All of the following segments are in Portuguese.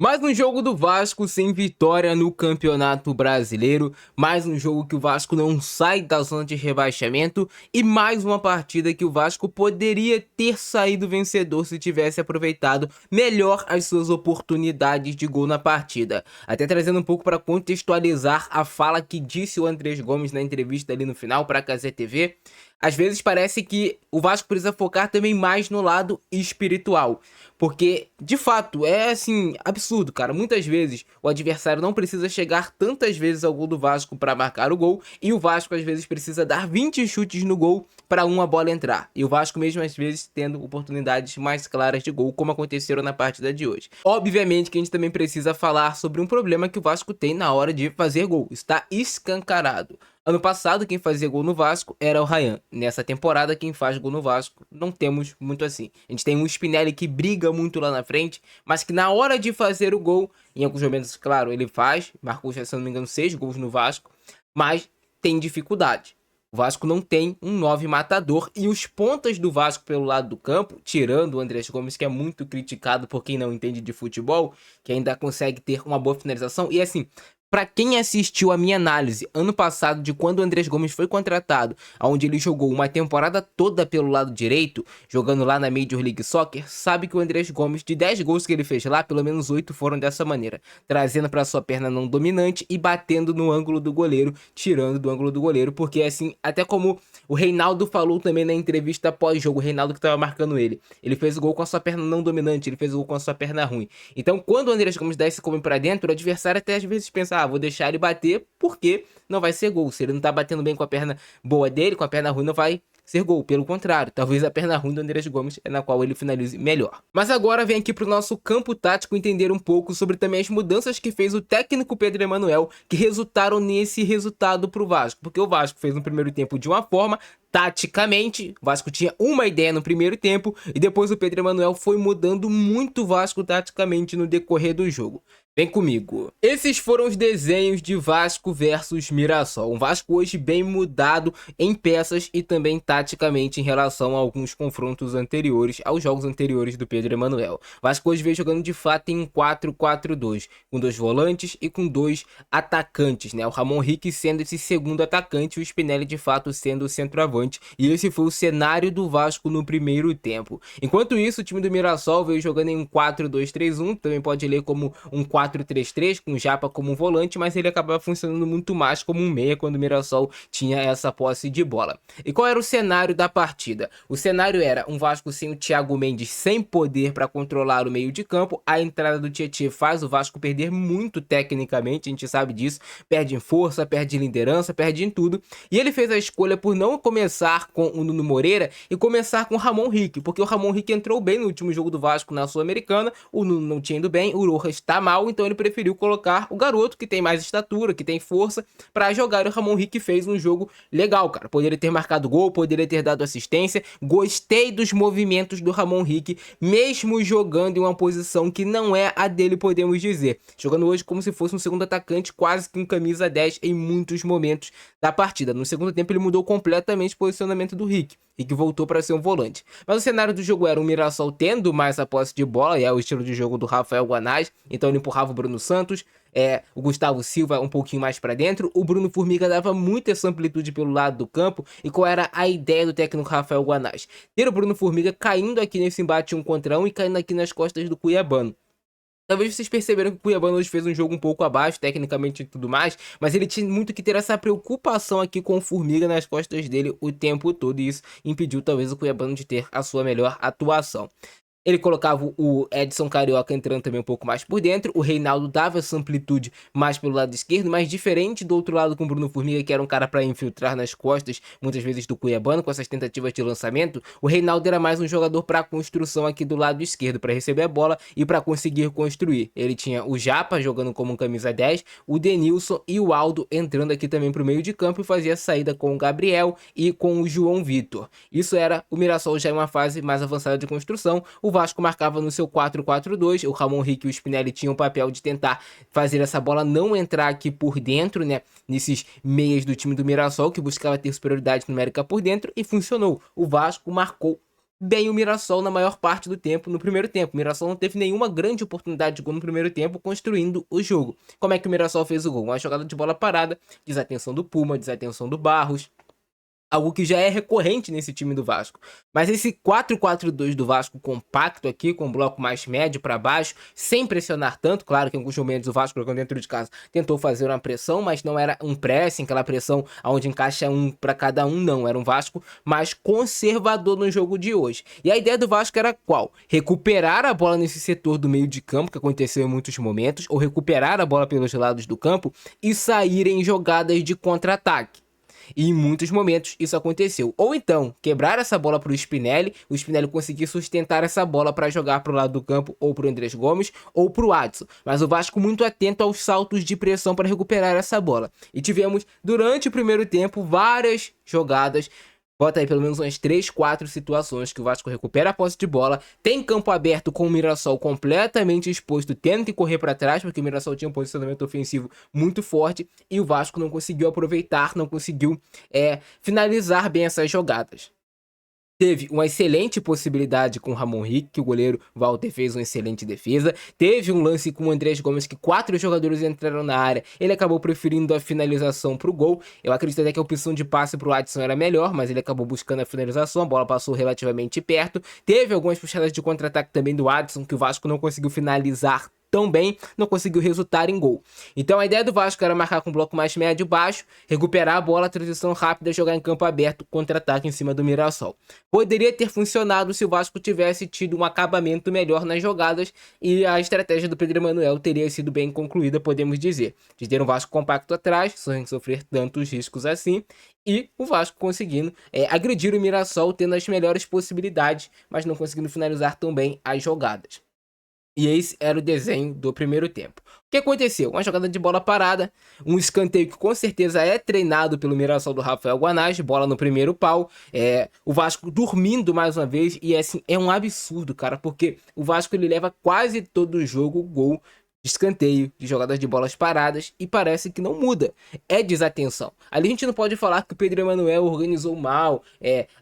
Mais um jogo do Vasco sem vitória no Campeonato Brasileiro, mais um jogo que o Vasco não sai da zona de rebaixamento e mais uma partida que o Vasco poderia ter saído vencedor se tivesse aproveitado melhor as suas oportunidades de gol na partida. Até trazendo um pouco para contextualizar a fala que disse o Andrés Gomes na entrevista ali no final para a Cazé TV. Às vezes parece que o Vasco precisa focar também mais no lado espiritual. Porque, de fato, é assim, absurdo, cara. Muitas vezes o adversário não precisa chegar tantas vezes ao gol do Vasco para marcar o gol. E o Vasco, às vezes, precisa dar 20 chutes no gol para uma bola entrar. E o Vasco, mesmo às vezes, tendo oportunidades mais claras de gol, como aconteceram na partida de hoje. Obviamente que a gente também precisa falar sobre um problema que o Vasco tem na hora de fazer gol. Está escancarado. Ano passado, quem fazia gol no Vasco era o Ryan. Nessa temporada, quem faz gol no Vasco, não temos muito assim. A gente tem um Spinelli que briga muito lá na frente, mas que na hora de fazer o gol, em alguns momentos, claro, ele faz. Marcou, se não me engano, 6 gols no Vasco, mas tem dificuldade. O Vasco não tem um 9 matador e os pontas do Vasco pelo lado do campo, tirando o Andrés Gomes, que é muito criticado por quem não entende de futebol, que ainda consegue ter uma boa finalização. E assim, para quem assistiu a minha análise ano passado de quando o Andrés Gomes foi contratado, onde ele jogou uma temporada toda pelo lado direito, jogando lá na Major League Soccer, sabe que o Andrés Gomes, de 10 gols que ele fez lá, pelo menos 8 foram dessa maneira, trazendo para sua perna não dominante e batendo no ângulo do goleiro, tirando do ângulo do goleiro, porque assim, até como o Reinaldo falou também na entrevista pós-jogo, o Reinaldo que estava marcando ele fez o gol com a sua perna não dominante, ele fez o gol com a sua perna ruim. Então, quando o Andrés Gomes dá esse come para dentro, o adversário até às vezes pensa, vou deixar ele bater porque não vai ser gol. Se ele não tá batendo bem com a perna boa dele, com a perna ruim, não vai ser gol. Pelo contrário, talvez a perna ruim do Andrés Gomes é na qual ele finalize melhor. Mas agora vem aqui pro nosso campo tático entender um pouco sobre também as mudanças que fez o técnico Pedro Emanuel, que resultaram nesse resultado pro Vasco. Porque o Vasco fez no primeiro tempo de uma forma, taticamente, o Vasco tinha uma ideia no primeiro tempo e depois o Pedro Emanuel foi mudando muito o Vasco taticamente no decorrer do jogo. Vem comigo. Esses foram os desenhos de Vasco versus Mirassol. Um Vasco hoje bem mudado em peças e também taticamente em relação a alguns confrontos anteriores, aos jogos anteriores do Pedro Emanuel. Vasco hoje veio jogando de fato em 4-4-2, com 2 volantes e com 2 atacantes, né? O Ramon Rick sendo esse segundo atacante e o Spinelli de fato sendo o centroavante. E esse foi o cenário do Vasco no primeiro tempo. Enquanto isso, o time do Mirassol veio jogando em um 4-2-3-1, também pode ler como um 4-3-3, com o Japa como um volante, mas ele acabava funcionando muito mais como um meia quando o Mirassol tinha essa posse de bola. E qual era o cenário da partida? O cenário era um Vasco sem o Thiago Mendes, sem poder para controlar o meio de campo. A entrada do Tietê faz o Vasco perder muito tecnicamente, a gente sabe disso, perde em força, perde em liderança, perde em tudo. E ele fez a escolha por não começar com o Nuno Moreira e começar com o Ramon Rick, porque o Ramon Rick entrou bem no último jogo do Vasco na Sul-Americana, o Nuno não tinha ido bem, o Rojas está mal, então ele preferiu colocar o garoto que tem mais estatura, que tem força para jogar. O Ramon Rick fez um jogo legal, cara. Poderia ter marcado gol, poderia ter dado assistência. Gostei dos movimentos do Ramon Rick, mesmo jogando em uma posição que não é a dele, podemos dizer. Jogando hoje como se fosse um segundo atacante, quase que um camisa 10 em muitos momentos da partida. No segundo tempo ele mudou completamente o posicionamento do Rick, e que voltou para ser um volante. Mas o cenário do jogo era o Mirassol tendo mais a posse de bola, e é o estilo de jogo do Rafael Guanais, então ele empurrava o Bruno Santos, o Gustavo Silva um pouquinho mais para dentro, o Bruno Formiga dava muita essa amplitude pelo lado do campo. E qual era a ideia do técnico Rafael Guanais? Ter o Bruno Formiga caindo aqui nesse embate 1 contra 1 e caindo aqui nas costas do Cuiabano. Talvez vocês perceberam que o Cuiabano hoje fez um jogo um pouco abaixo, tecnicamente e tudo mais, mas ele tinha muito que ter essa preocupação aqui com o Formiga nas costas dele o tempo todo, e isso impediu talvez o Cuiabano de ter a sua melhor atuação. Ele colocava o Edson Carioca entrando também um pouco mais por dentro. O Reinaldo dava essa amplitude mais pelo lado esquerdo, mas diferente do outro lado com o Bruno Formiga, que era um cara para infiltrar nas costas, muitas vezes do Cuiabano, com essas tentativas de lançamento. O Reinaldo era mais um jogador para construção aqui do lado esquerdo, para receber a bola e para conseguir construir. Ele tinha o Japa jogando como um camisa 10, o Denilson e o Aldo entrando aqui também para o meio de campo e fazia a saída com o Gabriel e com o João Vitor. Isso era o Mirassol já em uma fase mais avançada de construção. O Vasco marcava no seu 4-4-2, o Ramon Rick e o Spinelli tinham o papel de tentar fazer essa bola não entrar aqui por dentro, né, nesses meias do time do Mirassol, que buscava ter superioridade numérica por dentro, e funcionou. O Vasco marcou bem o Mirassol na maior parte do tempo no primeiro tempo. O Mirassol não teve nenhuma grande oportunidade de gol no primeiro tempo construindo o jogo. Como é que o Mirassol fez o gol? Uma jogada de bola parada, desatenção do Puma, desatenção do Barros, algo que já é recorrente nesse time do Vasco. Mas esse 4-4-2 do Vasco compacto aqui, com um bloco mais médio para baixo, sem pressionar tanto, claro que em alguns momentos o Vasco, jogando dentro de casa, tentou fazer uma pressão, mas não era um pressing, aquela pressão onde encaixa um para cada um, não. Era um Vasco mais conservador no jogo de hoje. E a ideia do Vasco era qual? Recuperar a bola nesse setor do meio de campo, que aconteceu em muitos momentos, ou recuperar a bola pelos lados do campo e sair em jogadas de contra-ataque. E em muitos momentos isso aconteceu. Ou então, quebrar essa bola para o Spinelli conseguir sustentar essa bola para jogar para o lado do campo, ou para o Andrés Gomes, ou para o Adson. Mas o Vasco muito atento aos saltos de pressão para recuperar essa bola. E tivemos, durante o primeiro tempo, várias jogadas. Bota aí pelo menos umas 3, 4 situações que o Vasco recupera a posse de bola, tem campo aberto com o Mirassol completamente exposto, tendo que correr para trás, porque o Mirassol tinha um posicionamento ofensivo muito forte, e o Vasco não conseguiu aproveitar, não conseguiu finalizar bem essas jogadas. Teve uma excelente possibilidade com o Ramon Rick, que o goleiro Walter fez uma excelente defesa. Teve um lance com o Andrés Gomes, que 4 jogadores entraram na área. Ele acabou preferindo a finalização para o gol. Eu acredito até que a opção de passe para o Adson era melhor, mas ele acabou buscando a finalização. A bola passou relativamente perto. Teve algumas puxadas de contra-ataque também do Adson, que o Vasco não conseguiu finalizar tão bem, não conseguiu resultar em gol. Então a ideia do Vasco era marcar com um bloco mais médio baixo, recuperar a bola, transição rápida, jogar em campo aberto, contra-ataque em cima do Mirassol. Poderia ter funcionado se o Vasco tivesse tido um acabamento melhor nas jogadas, e a estratégia do Pedro Emanuel teria sido bem concluída, podemos dizer. De ter um Vasco compacto atrás, sem sofrer tantos riscos assim, e o Vasco conseguindo agredir o Mirassol, tendo as melhores possibilidades, mas não conseguindo finalizar tão bem as jogadas. E esse era o desenho do primeiro tempo. O que aconteceu? Uma jogada de bola parada, um escanteio que com certeza é treinado pelo Mirassol do Rafael Guanais, bola no primeiro pau, o Vasco dormindo mais uma vez, e assim, é um absurdo, cara, porque o Vasco ele leva quase todo o jogo gol de escanteio, de jogadas de bolas paradas, e parece que não muda, é desatenção. Ali a gente não pode falar que o Pedro Emanuel organizou mal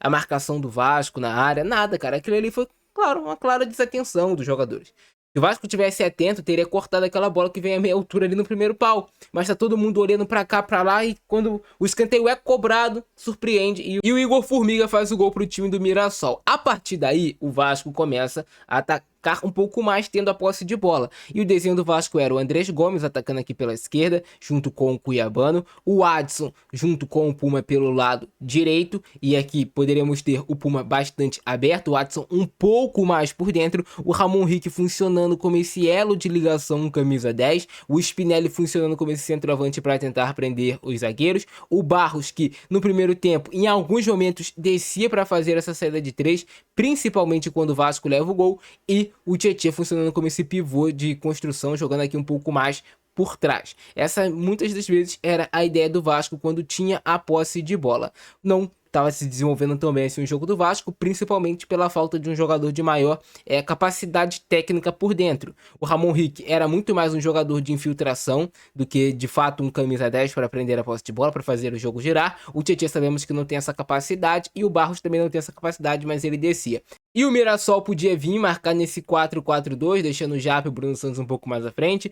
a marcação do Vasco na área, nada, cara, aquilo ali foi, claro, uma clara desatenção dos jogadores. Se o Vasco tivesse atento, teria cortado aquela bola que vem a meia altura ali no primeiro pau. Mas tá todo mundo olhando pra cá, pra lá, e quando o escanteio é cobrado, surpreende. E o Igor Formiga faz o gol pro time do Mirassol. A partir daí, o Vasco começa a atacar um pouco mais, tendo a posse de bola. E o desenho do Vasco era o Andrés Gomes atacando aqui pela esquerda, junto com o Cuiabano, o Adson junto com o Puma pelo lado direito, e aqui poderíamos ter o Puma bastante aberto, o Adson um pouco mais por dentro, o Ramon Rick funcionando como esse elo de ligação camisa 10, o Spinelli funcionando como esse centroavante para tentar prender os zagueiros, o Barros, que no primeiro tempo em alguns momentos descia para fazer essa saída de 3, principalmente quando o Vasco leva o gol, e o Tietê funcionando como esse pivô de construção, jogando aqui um pouco mais por trás. Essa muitas das vezes era a ideia do Vasco quando tinha a posse de bola. Não estava se desenvolvendo também assim o jogo do Vasco, principalmente pela falta de um jogador de maior capacidade técnica por dentro. O Ramon Rick era muito mais um jogador de infiltração do que de fato um camisa 10 para prender a posse de bola, para fazer o jogo girar. O Tietê sabemos que não tem essa capacidade, e o Barros também não tem essa capacidade, mas ele descia. E o Mirassol podia vir marcar nesse 4-4-2, deixando o Japa e o Bruno Santos um pouco mais à frente.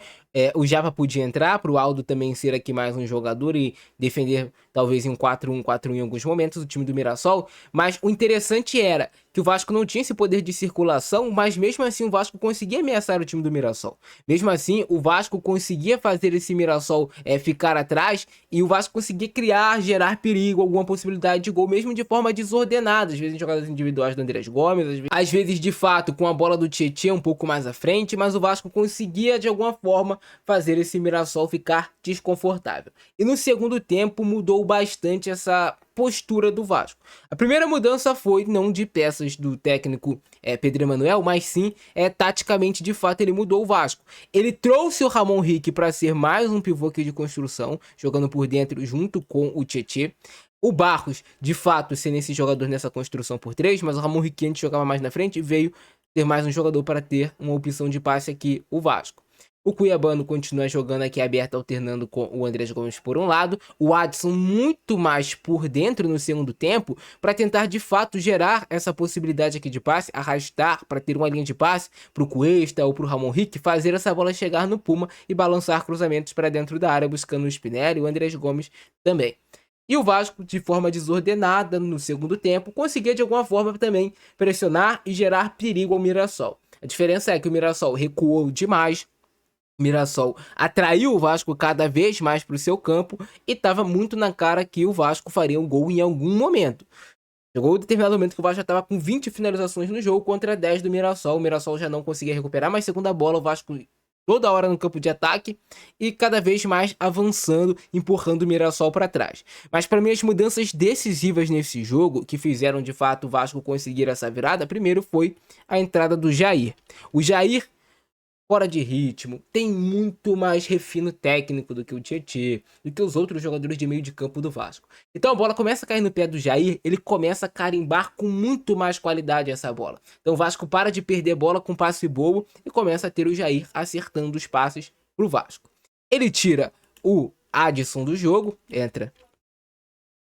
O Japa podia entrar, para o Aldo também ser aqui mais um jogador e defender talvez em um 4-1-4-1 em alguns momentos, o time do Mirassol. Mas o interessante era que o Vasco não tinha esse poder de circulação, mas mesmo assim o Vasco conseguia ameaçar o time do Mirassol. Mesmo assim, o Vasco conseguia fazer esse Mirassol ficar atrás, e o Vasco conseguia criar, gerar perigo, alguma possibilidade de gol, mesmo de forma desordenada, às vezes em jogadas individuais do Andrés Gomes, às vezes de fato com a bola do Tietê um pouco mais à frente, mas o Vasco conseguia de alguma forma fazer esse Mirassol ficar desconfortável. E no segundo tempo mudou bastante essa postura do Vasco. A primeira mudança foi não de peças do técnico Pedro Emanuel, mas sim taticamente, de fato ele mudou o Vasco. Ele trouxe o Ramon Rick para ser mais um pivô aqui de construção, jogando por dentro junto com o Tietê. O Barros, de fato, sendo esse jogador nessa construção por 3, mas o Ramon Rick antes jogava mais na frente e veio ter mais um jogador para ter uma opção de passe aqui, o Vasco. O Cuiabano continua jogando aqui aberto, alternando com o Andrés Gomes por um lado. O Adson muito mais por dentro no segundo tempo, para tentar de fato gerar essa possibilidade aqui de passe, arrastar para ter uma linha de passe para o Cuesta ou para o Ramon Rick, fazer essa bola chegar no Puma e balançar cruzamentos para dentro da área, buscando o Spinelli e o Andrés Gomes também. E o Vasco, de forma desordenada no segundo tempo, conseguia de alguma forma também pressionar e gerar perigo ao Mirassol. A diferença é que o Mirassol recuou demais, o Mirassol atraiu o Vasco cada vez mais para o seu campo e estava muito na cara que o Vasco faria um gol em algum momento. Chegou um determinado momento que o Vasco já estava com 20 finalizações no jogo contra 10 do Mirassol. O Mirassol já não conseguia recuperar, mas segunda bola o Vasco toda hora no campo de ataque e cada vez mais avançando, empurrando o Mirassol para trás. Mas para mim as mudanças decisivas nesse jogo, que fizeram de fato o Vasco conseguir essa virada, primeiro foi a entrada do Jair. O Jair, fora de ritmo, tem muito mais refino técnico do que o Tietê, do que os outros jogadores de meio de campo do Vasco. Então a bola começa a cair no pé do Jair, ele começa a carimbar com muito mais qualidade essa bola. Então o Vasco para de perder bola com passe bobo e começa a ter o Jair acertando os passes pro Vasco. Ele tira o Adson do jogo, entra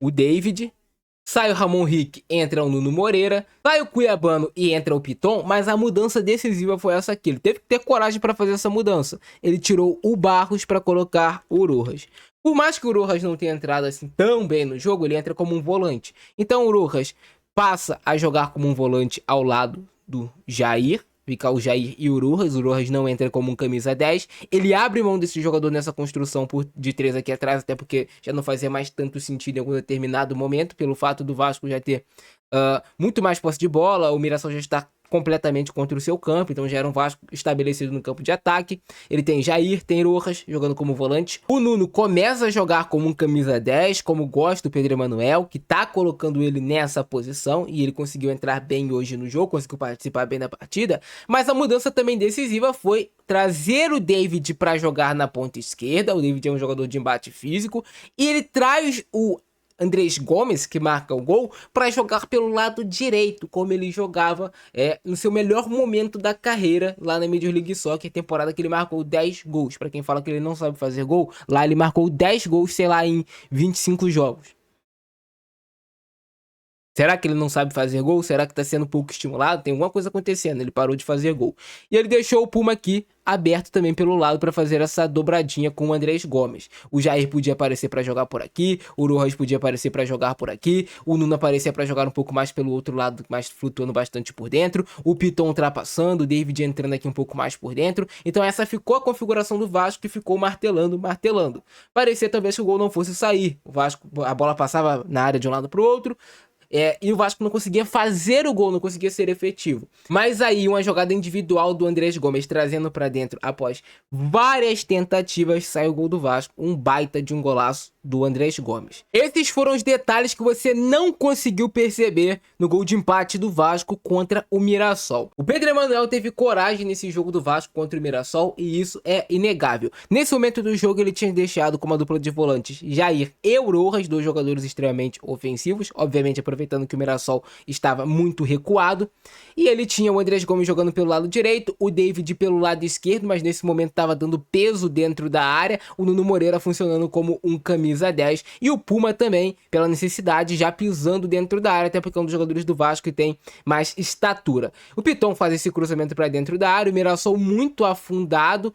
o David, sai o Ramon Rick, entra o Nuno Moreira, sai o Cuiabano e entra o Piton, mas a mudança decisiva foi essa aqui. Ele teve que ter coragem para fazer essa mudança. Ele tirou o Barros para colocar o Rojas. Por mais que o Rojas não tenha entrado assim tão bem no jogo, ele entra como um volante. Então o Rojas passa a jogar como um volante ao lado do Jair. Fica o Jair e o Rojas não entra como um camisa 10. Ele abre mão desse jogador nessa construção de 3 aqui atrás, até porque já não fazia mais tanto sentido em algum determinado momento, pelo fato do Vasco já ter muito mais posse de bola, o Mirassol já está completamente contra o seu campo, então já era um Vasco estabelecido no campo de ataque. Ele tem Jair, tem Rojas jogando como volante. O Nuno começa a jogar como um camisa 10, como gosta do Pedro Emanuel, que tá colocando ele nessa posição, e ele conseguiu entrar bem hoje no jogo, conseguiu participar bem da partida. Mas a mudança também decisiva foi trazer o David para jogar na ponta esquerda. O David é um jogador de embate físico, e ele traz o Andrés Gomes, que marca o gol, para jogar pelo lado direito, como ele jogava no seu melhor momento da carreira lá na Major League Soccer, temporada que ele marcou 10 gols. Para quem fala que ele não sabe fazer gol, lá ele marcou 10 gols, sei lá, em 25 jogos. Será que ele não sabe fazer gol? Será que tá sendo pouco estimulado? Tem alguma coisa acontecendo, ele parou de fazer gol. E ele deixou o Puma aqui aberto também pelo lado para fazer essa dobradinha com o Andrés Gomes. O Jair podia aparecer para jogar por aqui, o Rojas podia aparecer para jogar por aqui, o Nuno aparecia para jogar um pouco mais pelo outro lado, mais flutuando bastante por dentro, o Piton ultrapassando, o David entrando aqui um pouco mais por dentro. Então essa ficou a configuração do Vasco, que ficou martelando. Parecia talvez que o gol não fosse sair. O Vasco, a bola passava na área de um lado para o outro, e o Vasco não conseguia fazer o gol, não conseguia ser efetivo. Mas aí uma jogada individual do Andrés Gomes trazendo para dentro após várias tentativas, sai o gol do Vasco. Um baita de um golaço do Andrés Gomes. Esses foram os detalhes que você não conseguiu perceber no gol de empate do Vasco contra o Mirassol. O Pedro Emanuel teve coragem nesse jogo do Vasco contra o Mirassol, e isso é inegável. Nesse momento do jogo ele tinha deixado como a dupla de volantes Jair e Rojas, dois jogadores extremamente ofensivos, obviamente aproveitando que o Mirassol estava muito recuado, e ele tinha o Andrés Gomes jogando pelo lado direito, o David pelo lado esquerdo, mas nesse momento estava dando peso dentro da área, o Nuno Moreira funcionando como um camisa 10, e o Puma também, pela necessidade, já pisando dentro da área, até porque é um dos jogadores do Vasco que tem mais estatura. O Piton faz esse cruzamento para dentro da área, o Mirassol muito afundado,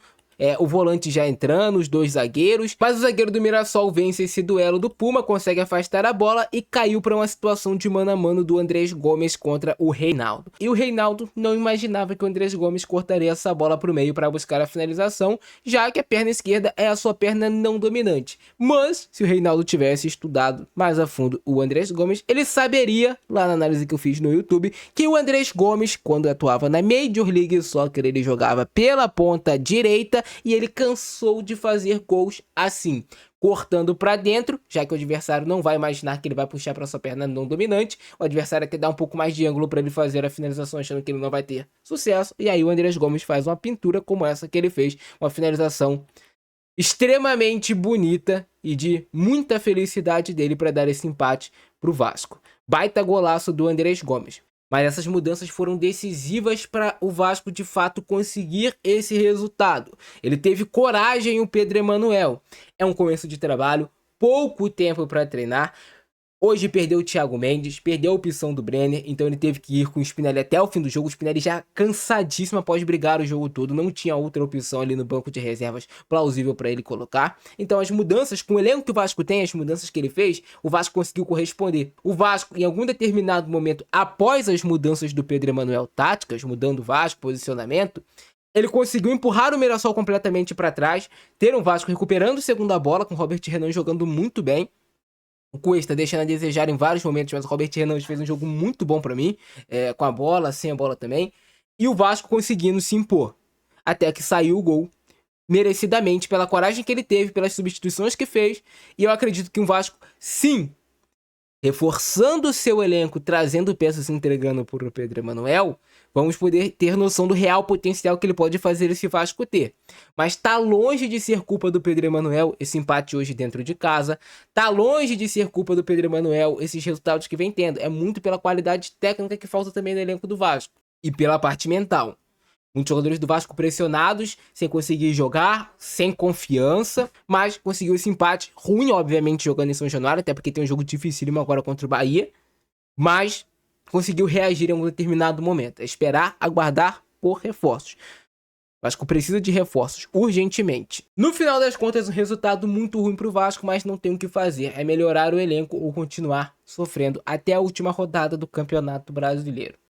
o volante já entrando, os dois zagueiros, mas o zagueiro do Mirassol vence esse duelo do Puma, consegue afastar a bola e caiu para uma situação de mano a mano do Andrés Gomes contra o Reinaldo. E o Reinaldo não imaginava que o Andrés Gomes cortaria essa bola para o meio para buscar a finalização, já que a perna esquerda é a sua perna não dominante. Mas, se o Reinaldo tivesse estudado mais a fundo o Andrés Gomes, ele saberia, lá na análise que eu fiz no YouTube, que o Andrés Gomes, quando atuava na Major League Soccer, ele jogava pela ponta direita, e ele cansou de fazer gols assim, cortando para dentro, já que o adversário não vai imaginar que ele vai puxar para sua perna não dominante. O adversário quer dar um pouco mais de ângulo para ele fazer a finalização, achando que ele não vai ter sucesso, e aí o Andrés Gomes faz uma pintura como essa que ele fez, uma finalização extremamente bonita e de muita felicidade dele para dar esse empate pro Vasco. Baita golaço do Andrés Gomes. Mas essas mudanças foram decisivas para o Vasco de fato conseguir esse resultado. Ele teve coragem, o Pedro Emanuel. É um começo de trabalho, pouco tempo para treinar. Hoje perdeu o Thiago Mendes, perdeu a opção do Brenner, então ele teve que ir com o Spinelli até o fim do jogo. O Spinelli já cansadíssimo após brigar o jogo todo, não tinha outra opção ali no banco de reservas plausível para ele colocar. Então as mudanças, com o elenco que o Vasco tem, as mudanças que ele fez, o Vasco conseguiu corresponder. O Vasco, em algum determinado momento, após as mudanças do Pedro Emanuel táticas, mudando o Vasco, posicionamento, ele conseguiu empurrar o Mirassol completamente para trás, ter um Vasco recuperando segunda bola, com o Robert Renan jogando muito bem. O Cuesta deixando a desejar em vários momentos, mas o Robert Renan fez um jogo muito bom pra mim, com a bola, sem a bola também. E o Vasco conseguindo se impor. Até que saiu o gol, merecidamente, pela coragem que ele teve, pelas substituições que fez. E eu acredito que o Vasco, sim, reforçando o seu elenco, trazendo peças, se entregando por o Pedro Emanuel, vamos poder ter noção do real potencial que ele pode fazer esse Vasco ter. Mas tá longe de ser culpa do Pedro Emanuel esse empate hoje dentro de casa. Tá longe de ser culpa do Pedro Emanuel esses resultados que vem tendo. É muito pela qualidade técnica que falta também no elenco do Vasco. E pela parte mental. Muitos jogadores do Vasco pressionados, sem conseguir jogar, sem confiança, mas conseguiu esse empate ruim, obviamente, jogando em São Januário, até porque tem um jogo dificílimo agora contra o Bahia, mas conseguiu reagir em um determinado momento. É esperar, aguardar por reforços. O Vasco precisa de reforços urgentemente. No final das contas, um resultado muito ruim para o Vasco, mas não tem o que fazer. É melhorar o elenco ou continuar sofrendo até a última rodada do Campeonato Brasileiro.